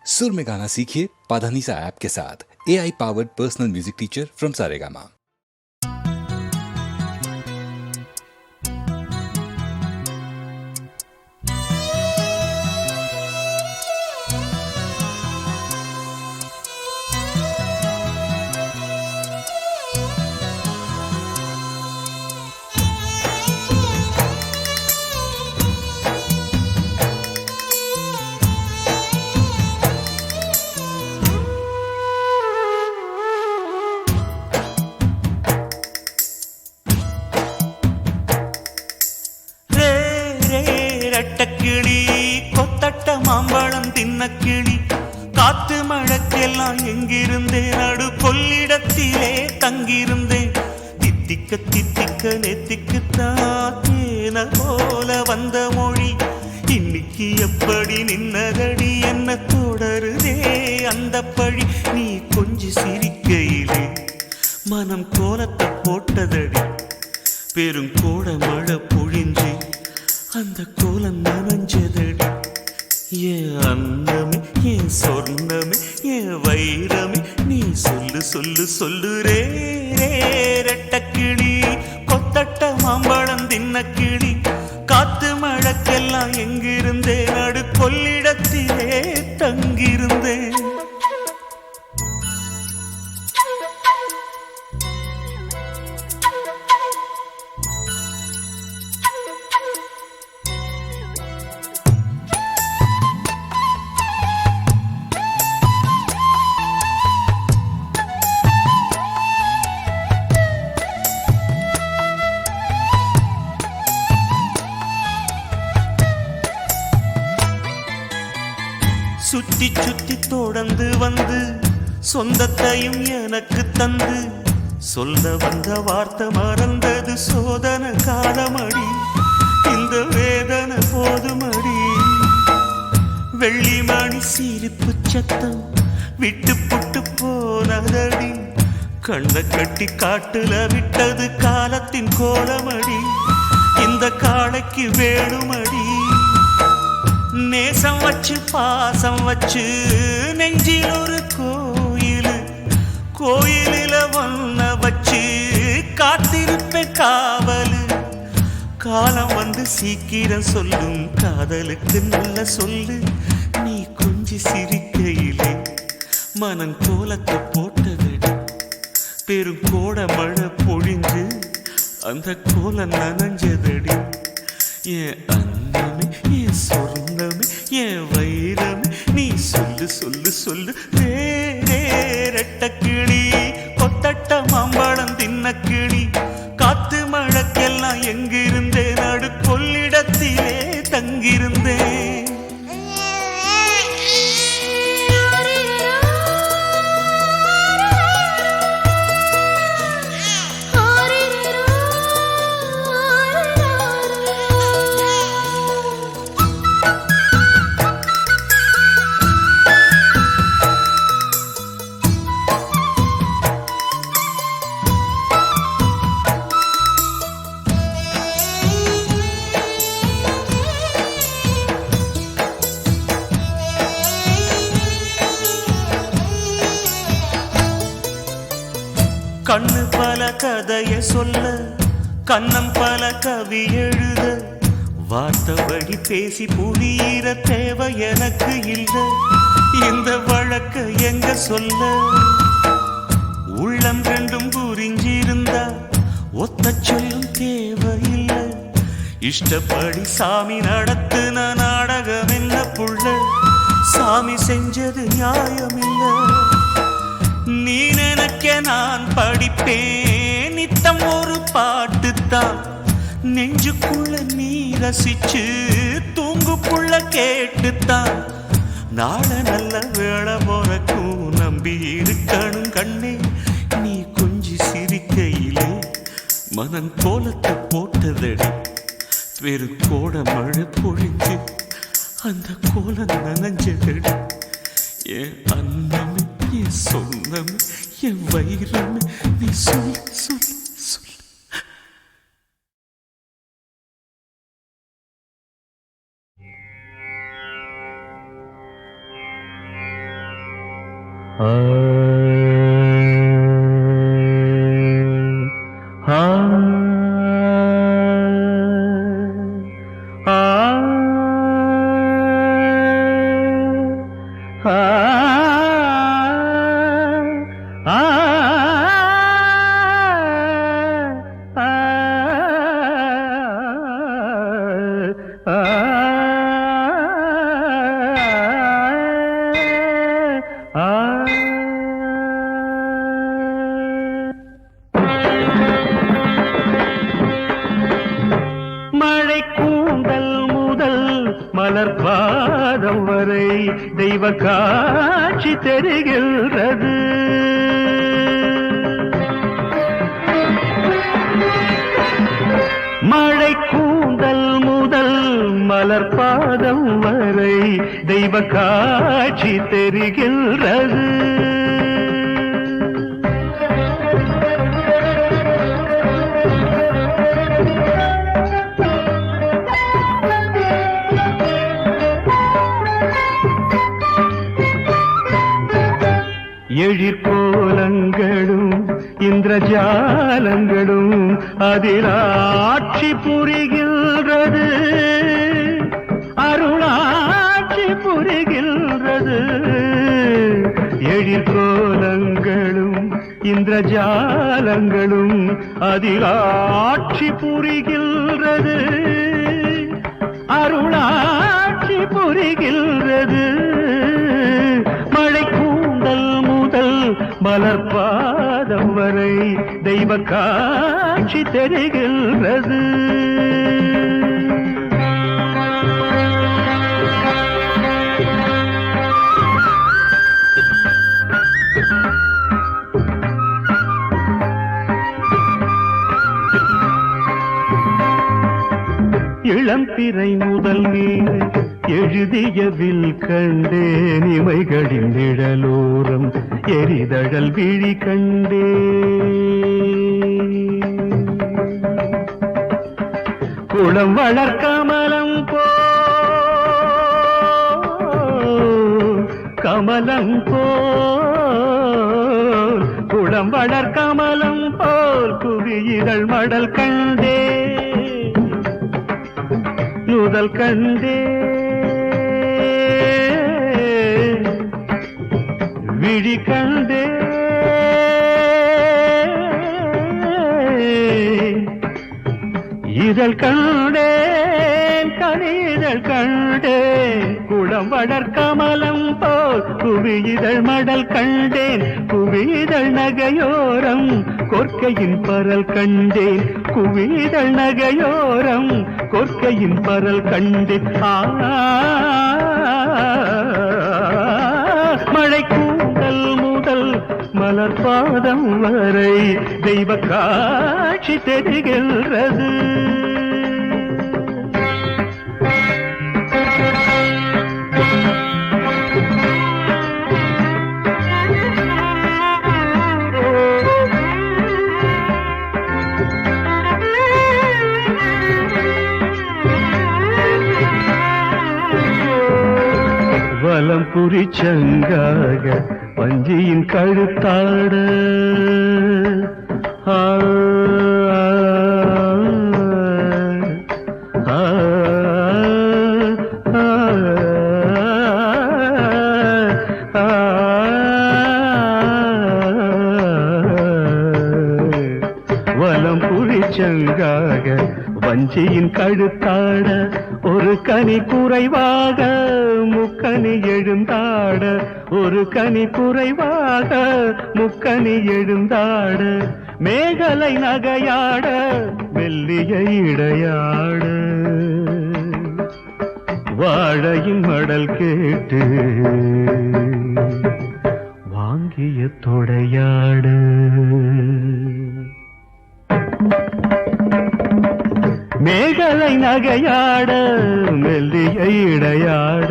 सुर में गाना सीखिए पाधानीसा ऐप के साथ। AI powered personal music teacher from Saregama. ரெட்டக்கிளி கொத்தட்ட மாம்பழம் தின்னக்கிளி காத்து மழக்கெல்லாம் எங்கிருந்தேன் நடு கொள்ளிடத்திலே தங்கியிருந்தேன். தித்திக்க தித்திக்க நெத்திக்குத்தான் தேன போல வந்த மொழி இன்னைக்கு எப்படி நின்னதடி என்ன தொடருதே அந்த பழி. நீ கொஞ்சம் சிரிக்கையிலே மனம் கோலத்தை போட்டதடி பெருங்கோட மழை பொழிஞ்சு அந்த கோலம் நனைஞ்சதடி. என் அன்னமே என் சொர்ணமே என் வைரமே நீ சொல்லு சொல்லு சொல்லு ரே ரெட்டக்கிளி கொத்தட்ட மாம்பழம் தின்னக்கிளி காத்து மழக்கெல்லாம் எங்கிருந்தேன் நடு கொள்ளிடத்திலே தங்கியிருந்தேன். சுற்றி சுற்றி தொடர்ந்து வந்து சொந்தத்தையும் எனக்கு தந்து சொல்ல வந்த வார்த்தை மறந்தது சோதனை காலமடி இந்த வேதனை போதுமடி. வெள்ளிமணி சிரிப்பு சத்தம் விட்டு புட்டு போனதடி கண்ண கட்டி காட்டுல விட்டது காலத்தின் கோலமடி இந்த காளைக்கு வேணுமடி. நேசம் வச்சு பாசம் வச்சு நெஞ்சில் ஒரு கோயில் கோயிலில் ஒன்ன வச்சு காத்திருப்பேன் காவலு. காலம் வந்து சீக்கிரம் சொல்லும் காதலுக்கு நல்ல சொல்லு. நீ கொஞ்சம் சிரிக்கையிலே மனம் கோலத்தை போட்டதடி பெருங்கோட மழை பொழிஞ்சு அந்த கோலம் நனைஞ்சதடி. என் அன்னமே என் சொர்ணமே என் வைரமே நீ சொல்லு சொல்லு சொல்லு ரே ரெட்டக்கிளி கொத்தட்ட மாம்பழம் தின்னக்கிளி காத்து மழக்கெல்லாம் எங்கிருந்தேன் நடு கொள்ளிடத்திலே தங்கியிருந்தேன். கண்ணு பல கதைய சொல்ல கண்ணம் பல கவி எழுத வார்த்தைபடி பேசி புரியிற தேவை எனக்கு இல்லை. இந்த வழக்க எங்க சொல்ல உள்ளம் ரெண்டும் புரிஞ்சிருந்தா ஒத்த சொல்லும் தேவையில்லை. இஷ்டப்படி சாமி நடத்துன நாடகம் என்ன புள்ள சாமி செஞ்சது நியாயமில்லை. நீ நினைக்க நான் படிப்பேன் நித்தம் ஒரு பாட்டுத்தான் நெஞ்சுக்குள்ள நீ ரசிச்சு தூங்குக்குள்ள கேட்டுத்தான். நாள நல்ல வேளை போறக்கும் நம்பி இருக்கணும் கண்ணே. நீ கொஞ்சம் சிரிக்கையிலே மனம் கோலத்தை போட்டதடி பெருங்கோட மழை பொழிஞ்சு அந்த கோலம் நனைஞ்சதடி. என் அன்னமே என் சொன்னமே என் வைரமே நீ சொல் சொல் சொல். ஆ ஆ ஆ ஆ மழை கூந்தல் முதல் மலர் பாதம் வரை தெய்வ காட்சி தெரிகின்றது. மழை கூந்தல் முதல் மலர் பாதம் வரை தெய்வ காட்சி தெரிகின்றது. எழிற்கோலங்களும் இந்திரஜாலங்களும் அதில் ஆட்சி புரிகின்றது. அருளாட்சி புரிகின்றது. எழிற்கோலங்களும் இந்திரஜாலங்களும் அதில் ஆட்சி புரிகின்றது. அருளாட்சி புரிகின்றது. மழை கூந்தல் முதல் மலர் பாதம் வரை தெய்வ காட்சி தெரிகின்றது. இளம்பிறை முதல் நீர் எழுதியவில் கண்டேன். இமைகளின் நிழலோரம் எரிதழல் விழி கண்டே. குளம் வளர்கமலம் போல் கமலம் போல் குளம் வளர்கமலம் போல் குவியிதழ் மடல் கண்டே. நுதல் கண்டே. விழி கண்டே. இதழ் கண்டேன் கனிதழ் கண்டேன். குளம் வளர்கமலம் போல் குவியிதழ் மடல் கண்டேன். குவியிதழ் நகையோரம் கொற்கையின் பரல் கண்டேன். குவியிதழ் நகையோரம் கொற்கையின் பரல் கண்டேன். மழை கூந்தல் முதல் மலர் பாதம் வரை தெய்வ காட்சி தெரிகின்றது. வலம் குறிச்சங்காக வஞ்சியின் கழுத்தாட. வலம் குறிச்சங்காக வஞ்சியின் கழுத்தாட. ஒரு கனி குறைவாக முக்கனி எழுந்தாட. ஒரு கனி குறைவாக முக்கனி எழுந்தாட. மேகலை நகையாட மெல்லிய இடையாட. வாழையின் மடல் கேட்டு வாங்கிய தொடையாட. மேகலை நகையாட மெல்லிய இடையாட.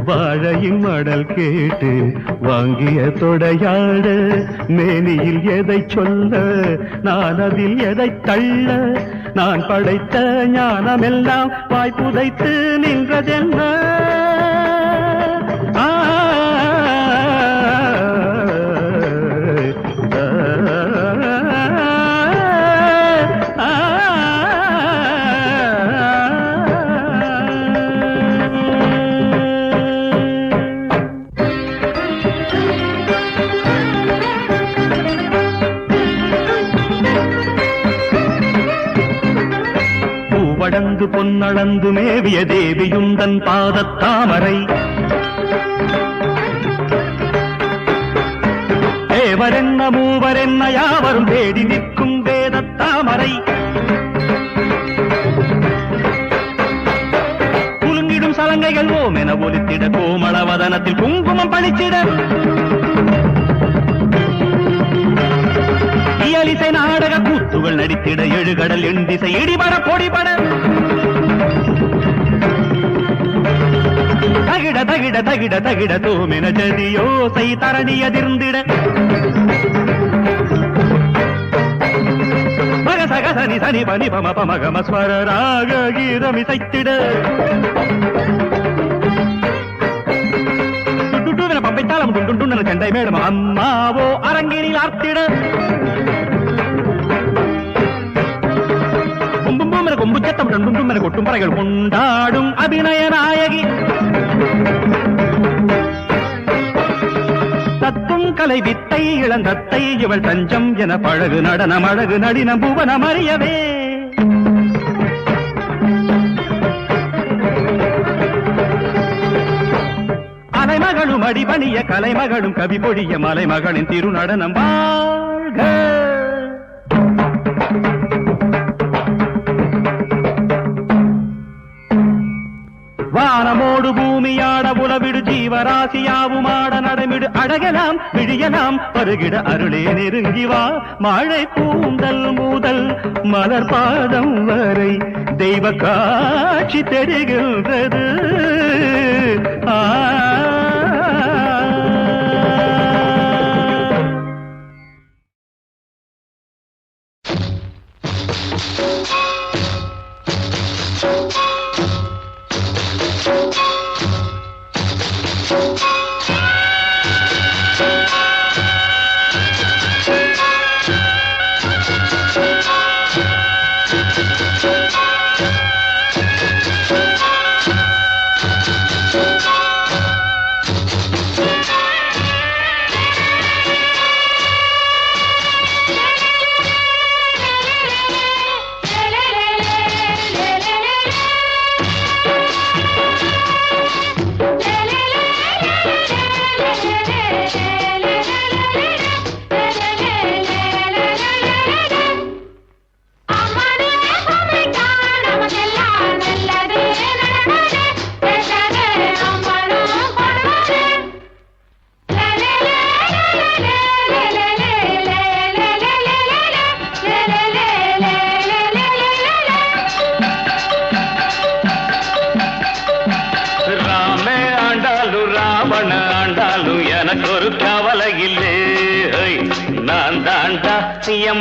வாழையின் மடல் கேட்டு வாங்கிய தொடையாட. மேனியில் எதை சொல்ல நான் அதில் எதை தள்ள. நான் படைத்த ஞானமெல்லாம் வாய் புதைத்து நின்றதென்ன. பொன்னளந்து பொன்னளந்து மேவிய தேவியுந்தன் பாதத்தாமரை தேவரென்ன மூவரென்ன யாவரும் தேடி நிற்கும் வேதத்தாமரை குலுங்கிடும் சலங்கைகள் ஓம் என ஒலித்திட கோமளவதனத்தில் குங்குமம் பளிச்சிட இயலிசை நாடக கூத்துகள் நடித்திட எழுகடல் எண்டிசை இடிபட பொடிபட தகிட தகிட தகிட தகிட தோமென ஜதியோசை தரணி அதிர்ந்திட மகசக சனி சனி பனி பம பமகம ஸ்வர ராக கீதமிசைத்திட பம்பைத்தாளம் குண்டுண்டன சண்டை மேடம் அம்மாவோ அரங்கினில் ஆர்த்திட கொம்பு சத்தம் ரெண்டும் கொட்டும் பறைகள் கொண்டாடும் அபிநய நாயகி தத்தும் கலை வித்தை இளந்தத்தை இவள் தஞ்சம் என பழகு நடனம் அழகு நடினம் புவனம் அறியவே அலைமகளும் அடிபணிய கலைமகளும் கவி பொழிய மலைமகளின் திருநடனம் வாழ்க வானமோடு பூமியாட உலவிடு ஜீவராசியாவுமாட நடமிடு அழகலாம் விழியலாம் பருகிட அருளே நெருங்கி வா மழை கூந்தல் முதல் மலர் பாதம் வரை தெய்வ காட்சி தெரிகின்றது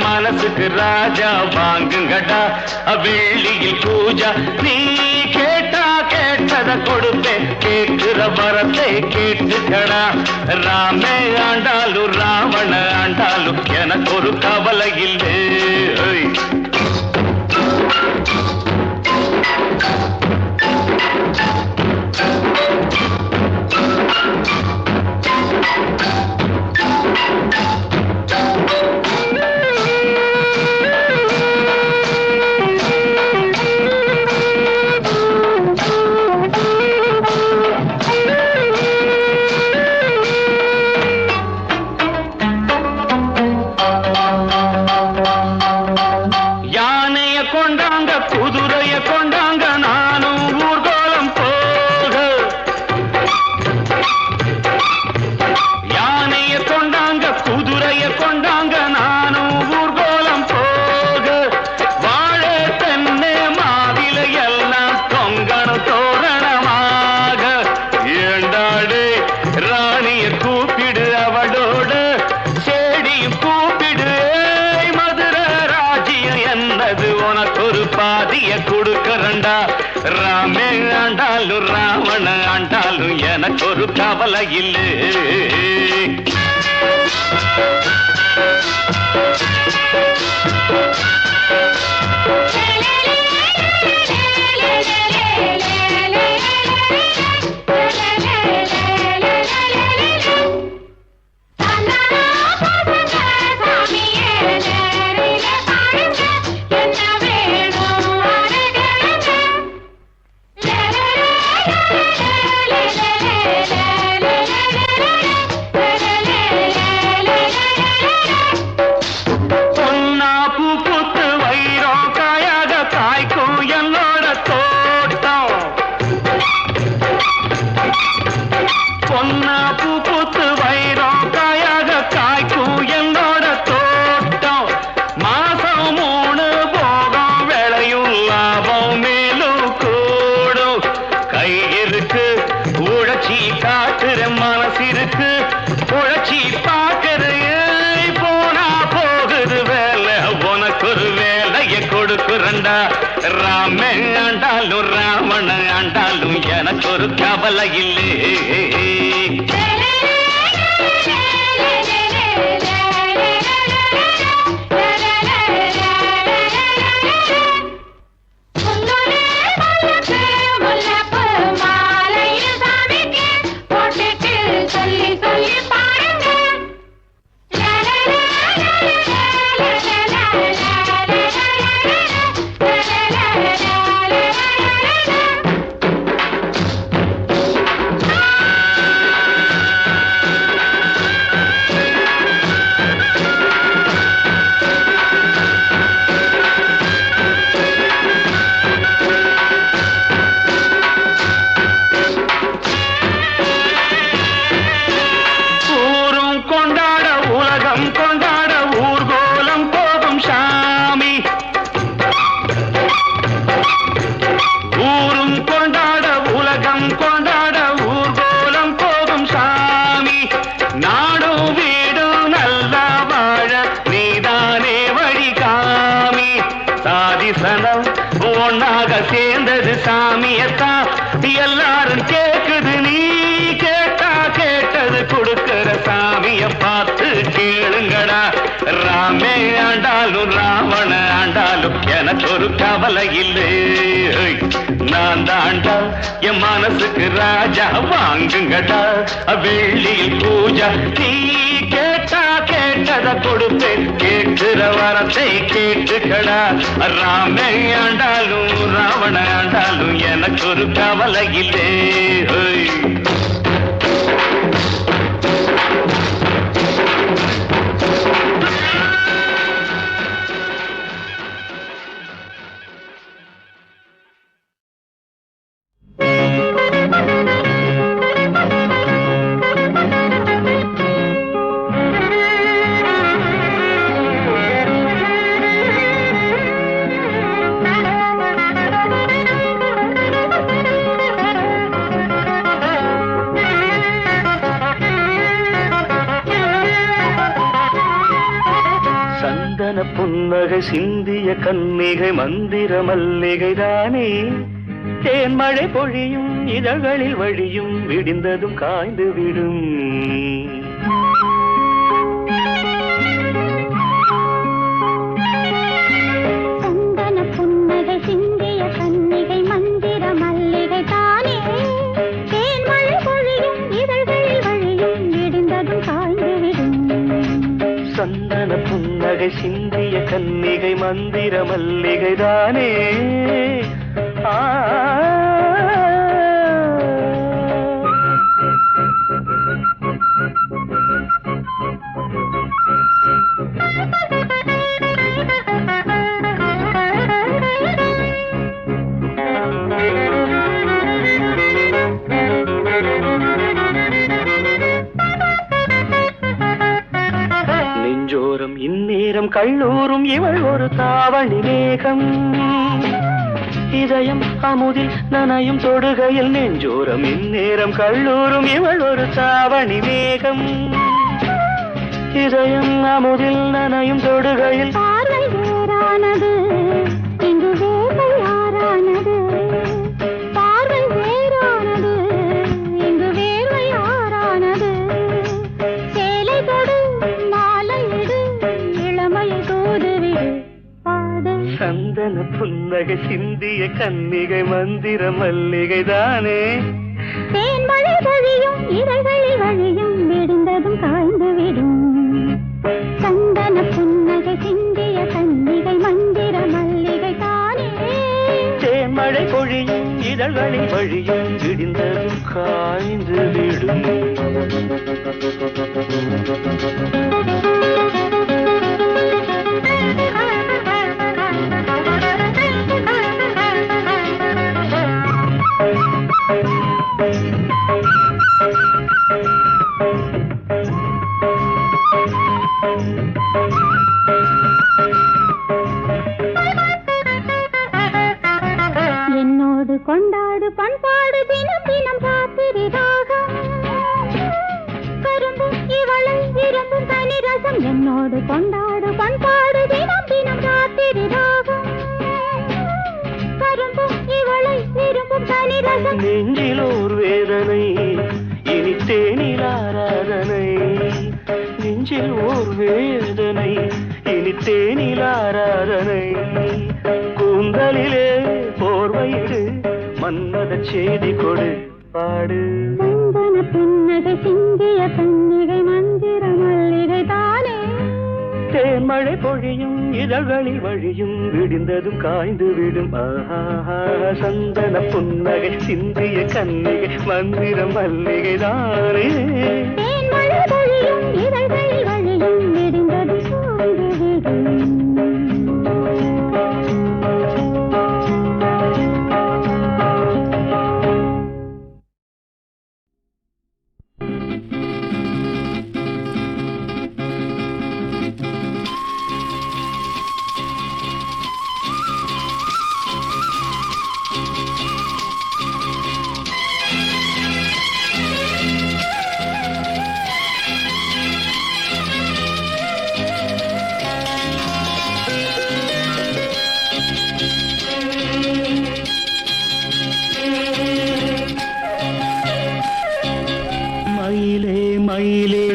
மனசுக்கு ராஜா வாங்குங்கடா வெள்ளியில் பூஜா நீ கேட்டா கேட்டத கொடுப்பேன் கேட்கிற வரத்தை கேட்டுக்கடா ராமே ஆண்டாலும் ராவண ஆண்டாலும் எனக்கு ஒரு கவலை இல்லை ராமே ஆண்டாலும் ராவண ஆண்டாலும் எனக்கு ஒரு கவலை இல்லை உழைச்சி பார்க்கறேன் போனா போகுது வேலை உனக்கு ஒரு வேலையை கொடுக்குறண்டா ராமே ஆண்டாலும் ராவண ஆண்டாலும் எனக்கு ஒரு கவலை இல்லை ஒன்னாக சேர்ந்தது சாமியத்தான் எல்லாரும் கேக்குது நீ கேட்டா கேட்டது கொடுக்கிற சாமிய பார்த்து கேளுங்கடா ராமே ஆண்டாலும் ராவண ஆண்டாலும் எனக்கு ஒரு கவலை இல்லை நான் தாண்டா என் மனசுக்கு ராஜா வாங்குங்கடா வெள்ளியில் பூஜா நீ கேட்டா கேட்டத கொடுப்பேன் கேட்கிற வரத்தை கேட்டுக்கடா ராமே ஆண்டாலும் ராவண ஆண்டாலும் எனக்கு ஒரு கவலை இல்லை புன்னகை சிந்திய கன்னிகை மந்திர மல்லிகை தானே தேன்மழை பொழியும் இதழ்களில் வழியும் விடிந்ததும் காய்ந்து விடும் சந்தன புன்னகை சிந்திய கன்னிகை மந்திர மல்லிகை தானே தேன்மழை பொழியும் இதழ்களில் வழியும் விடிந்ததும் காய்ந்து விடும் சந்தன புன்னகை சிந்திய கன்னிகை மந்திர மல்லிகை தானே நெஞ்சோரம் இந்நேரம் கள்ளூரும் இவள் ஒரு தாவணி மேகம் இதயம் அமுதில் நனையும் தொடுகையில் நெஞ்சோரம் இந்நேரம் கள்ளூரும் இவள் ஒரு தாவணி மேகம் இதயம் அமுதில் நனையும் தொடுகையில் பார்வை வேறானது இங்கு வேலை யாரானது பார்வை வேறானது இங்கு வேலை யாரானது சேலை தொடு மாலையிடு இளமையை தூதுவிடு பாடு சந்தன புன்னகை சிந்திய கன்னிகை மந்திர மல்லிகை தானே தேன்மழை பொழியும் இதழ்களில் வழியும் விடிந்ததும் காய்ந்து விடும் சந்தன புன்னகை சிந்திய கன்னிகை மந்திர மல்லிகை தானே தேன்மழை பொழியும் இதழ்களில் வழியும் விடிந்ததும் காய்ந்து விடும் ரசம் என்னோடு கொண்டாடு பண்பாடு தினம் தினம் ராத்திரி ராகம் கரும்பும் இவளை விரும்பும் தனி ரசம் நெஞ்சில் ஓர் வேதனை இனி தேனில் ஆராதனை நெஞ்சில் ஓர் வேதனை இனி தேனில் ஆராதனை கூந்தலிலே போர்வையிடு மன்மத செய்தி கொடு பாடு சந்தன புன்னகை சிந்திய கன்னிகை மந்திர மல்லிகை தானே தேன்மழை பொழியும் இதழ்களில் வழியும் விடிந்ததும் காய்ந்து விடும் ஆஹா சந்தன புன்னகை சிந்திய கன்னிகை மந்திர மல்லிகை தானே தேன்மழை பொழியும் இதழ்களில் வழியும் விடிந்ததும் காய்ந்து விடும் மயிலே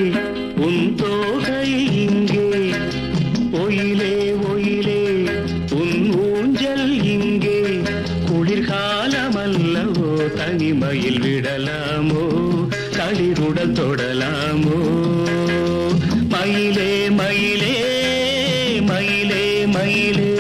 உன் தோகை இங்கே ஒயிலே ஒயிலே உன் ஊஞ்சல் இங்கே குளிர்காலமல்லவோ தனிமையில் விடலாமோ களிருடன் தொடலாமோ மயிலே மயிலே மயிலே மயிலே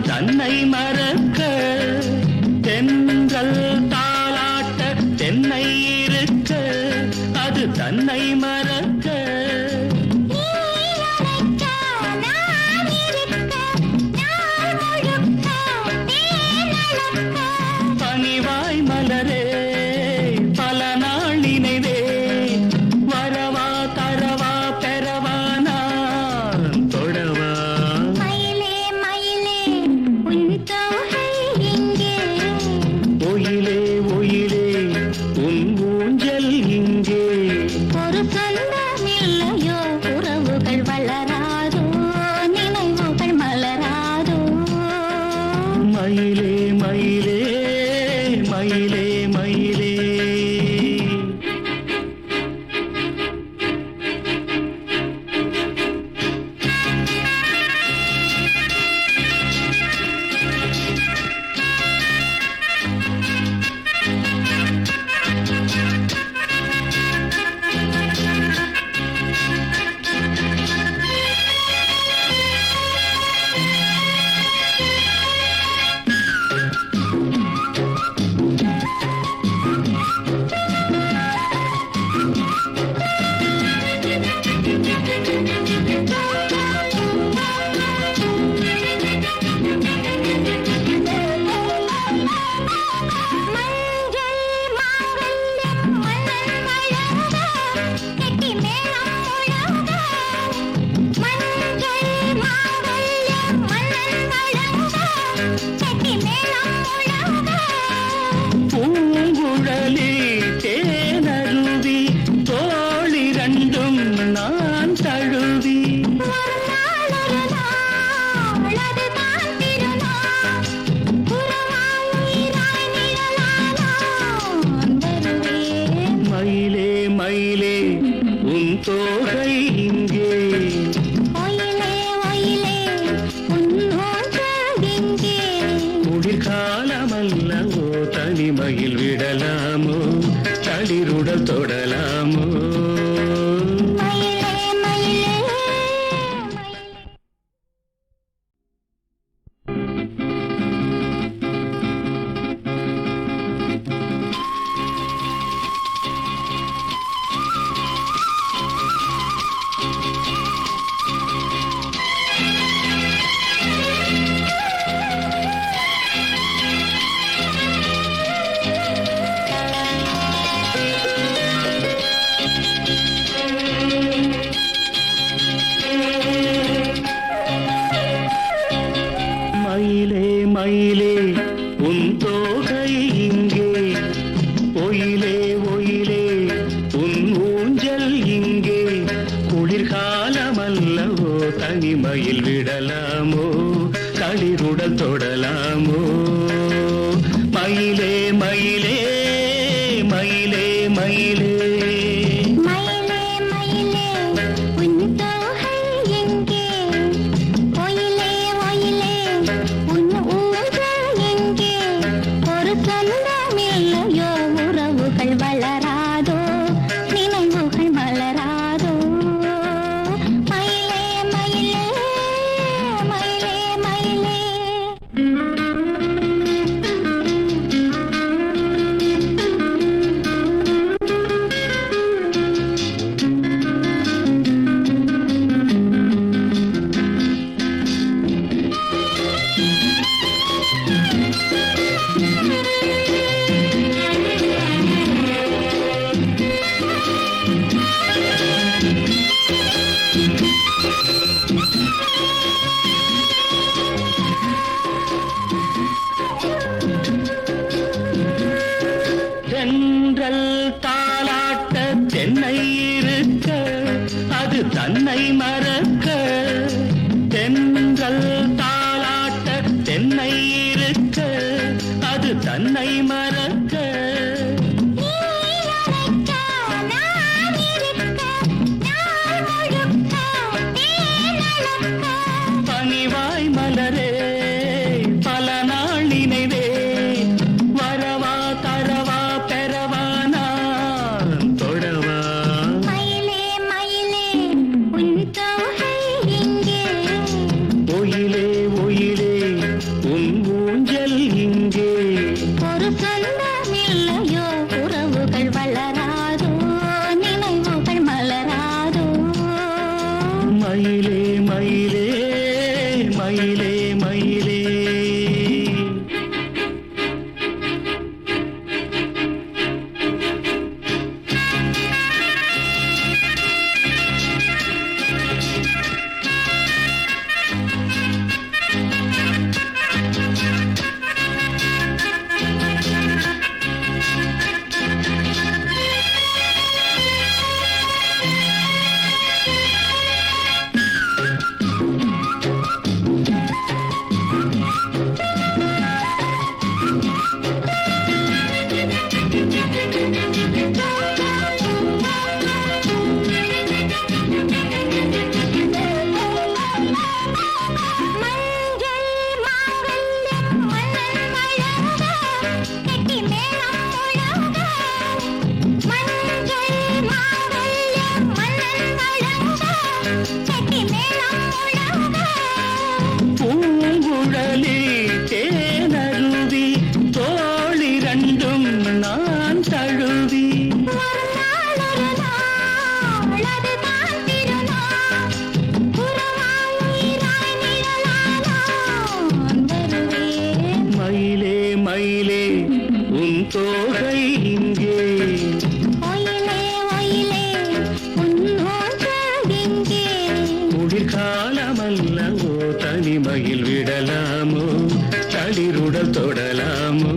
தன்னை மறக்க தென்றல் தாலாட்ட தென்னை இருக்க அது தன்னை மறக்க பனிவாய் மலரே பல நாள் நினைவே வரவா தரவா பெறவா நான் தொடவா ஒயிலே ஒயிலே உன் ஊஞ்சல் இங்கே ஒரு சொந்தமில்லையோ உறவுகள் வளராதோ நினைவுகள் மலராதோ மயிலே மயிலே மயிலே மயிலே பூங்குழலி தேனருவி தோளிரண்டும் நான் தழுவி மயிலே மயிலே உன் தோகை இங்கே. ஒயிலே ஒயிலே உன் ஊஞ்சல் எங்கே? குளிர்காலமல்லவோ தனிமையில் விடலாமோ தளிருடல் தொடலாமோ? மயிலே மயிலே மயிலே மயிலே உன் தோகை இங்கே. ஒயிலே ஒயிலே உன் ஊஞ்சல் இங்கே. குளிர்காலமல்லவோ தனிமையில் விடலாமோ தளிருடல் தொடலாமோ? மயிலே மயிலே மயிலே மயிலே மயிலே மயிலே உன் தோகை எங்கே? ஒயிலே ஒயிலே உன் ஊஞ்சல் எங்கே? ஒரு சொந்தமில்லையோ உறவுகள் வளராதோ நினைவுகள் மலராதோ? மயிலே மயிலே மயிலே மயிலே தென்றல் தாலாட்ட தென்னை இருக்க அது தன்னை மறக்க. தென்றல் தாலாட்ட தென்னை இருக்க அது தன்னை மறக்க. நீ அழைக்க நான் இருக்க நாள் முழுக்க தேனளக்க. பனிவாய் மலரே பல நாள் நினைவே வரவா தரவா பெறவா நான் தொடவா? மயிலே மயிலே உன் தோகை எங்கே? ஒயிலே ஒயிலே உன் ஊஞ்சல் இங்கே. ஒரு சொந்தமில்லையோ உறவுகள் வளராதோ நினைவுகள் மலராதோ? மயிலே மயிலே மயிலே மயிலே தோகை இங்கே ஒயிலே ஒயிலே உன்னோடு எங்கே குளிர்காலமல்லவோ தனிமையில் விடலாமோ தளிருடல் தொடலாமோ